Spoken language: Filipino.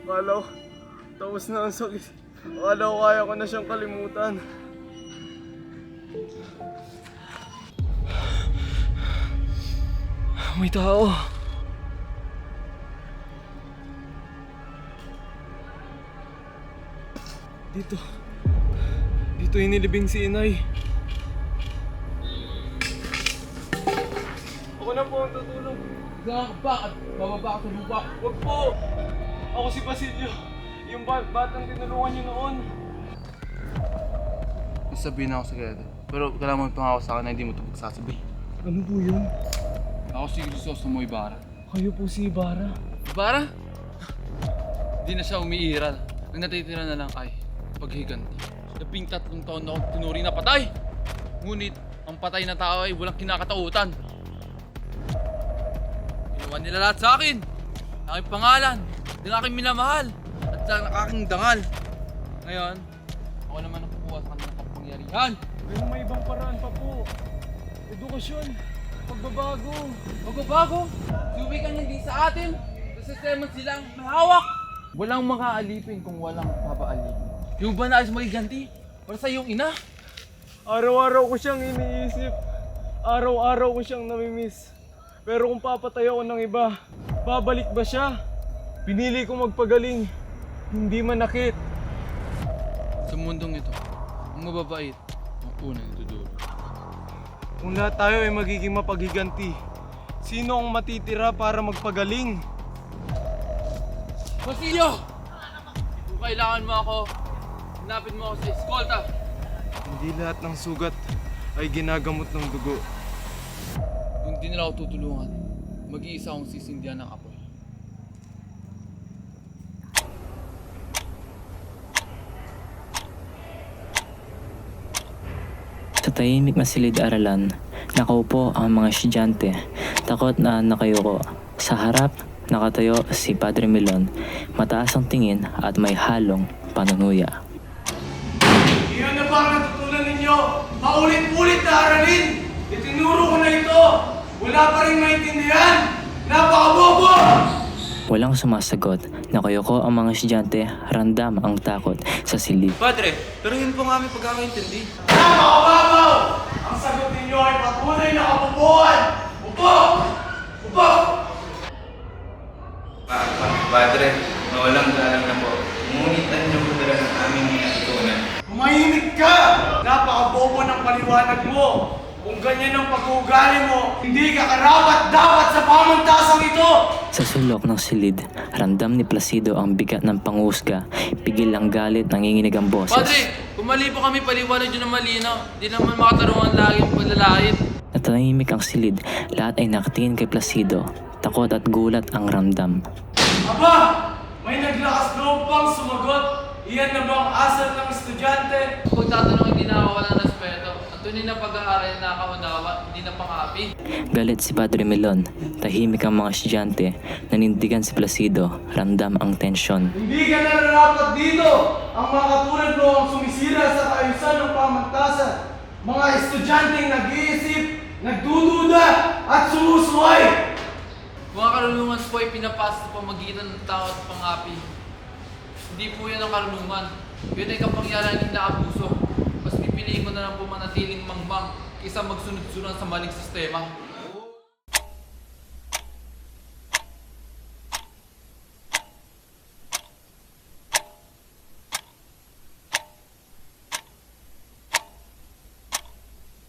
Akala ko, tapos na ang sakit. Akala ko kaya ko na siyang kalimutan. May tao. Dito inilibing si inay. Ako na po ang tutulong. Bakit? Bababa ako sa lupa. Wag po! Ako si Basilio. Yung batang tinulungan niyo noon. Sabihin ako sa kaya. Pero kailangan mo pangako sa akin na hindi mo ito magsasabi. Ano po yun? Ako si Crisostomo Ibarra. Kayo po si Ibarra. Ibarra? Hindi na siya umiiral. Ang natitira na lang ay paghiganti. 13 taon na akong tinuri na patay. Ngunit ang patay na tao ay walang kinakatautan. Ginawa nila lahat sa akin. Ang aking pangalan, ng aking minamahal, at sa aking dangal. Ngayon, ako naman ang kukuha sa kanilang kapangyarihan. Pero may ibang paraan pa po. Edukasyon. Pagbabago. Magbabago? Suwi kang hindi sa atin. Sa sistema silang may hawak. Walang makaalipin kung walang papaalipin. Yung ba na alis magiganti? Para sa iyong ina? Araw-araw ko siyang iniisip. Araw-araw ko siyang namimiss. Pero kung papatay ako ng iba, babalik ba siya? Pinili ko magpagaling. Hindi manakit. Sa mundong ito, ang mababait ang unang dudulo. Kung lahat tayo ay magiging mapaghiganti, sino ang matitira para magpagaling? Basilio! Kung kailangan mo ako, hanapin mo ako sa eskolta. Hindi lahat ng sugat ay ginagamot ng dugo. Kung di nila ako tutulungan, mag-iisa akong sisindihan ng apoy. Sa tahimik na silid-aralan, nakaupo ang mga estudyante, takot na nakayuko. Sa harap, nakatayo si Padre Milon, mataas ang tingin at may halong panunuya. Iyan na ba ang natutunan ninyo? Paulit-ulit na aralin! Itinuro ko na ito! Wala pa rin maintindihan! Napakabobo! Walang sumasagot, nakayuko ang mga estudyante, ramdam ang takot sa silid. Padre, turuhin po nga aming pagkakaintindi. Napakababaw! Ang sagot ninyo ay patunay na kabubuhan! Upo! Upo! Padre, mawalang galang na po. Ngunit ano niyo po talaga ang aming natutunan? Tumahimik ka! Napakabobo ng paliwanag mo! Kung ganyan ang pag-uugali mo, hindi ka karapat-dapat sa pamantasang ito! Sa sulok ng silid, ramdam ni Placido ang bigat ng pangusga, pigil ang galit, nanginginig ang boses. Padre, kung mali po kami paliwanag yun ng malinaw, di naman makatarungan lagi ang paglalait. Natanahimik ang silid, lahat ay nakatingin kay Placido, takot at gulat ang ramdam. Aba! May naglakas loob bang sumagot? Iyan na bang asal ng estudyante? Pagtatanong hindi nakawala ng respeto. Ang tunay na pag-aaral na nakaunawa, hindi na pangapi. Galit si Padre Melon, tahimik ang mga estudyante, nanindigan si Placido, ramdam ang tensyon. Hindi ka nararapat dito! Ang mga katulad mo ang sumisira sa kaayusan ng pamantasan. Mga estudyanteng nag-iisip, nagdududa, at sumusuway! Mga karunungan po ay pinapasa sa pamagitan ng tao at pangapi. Hindi po yan ang karunungan. Yun ay kapangyarihan ng inaabuso. Mas pipiliin ko na lang po manatiling mangmang kaysa magsunod-sunod sa maling sistema.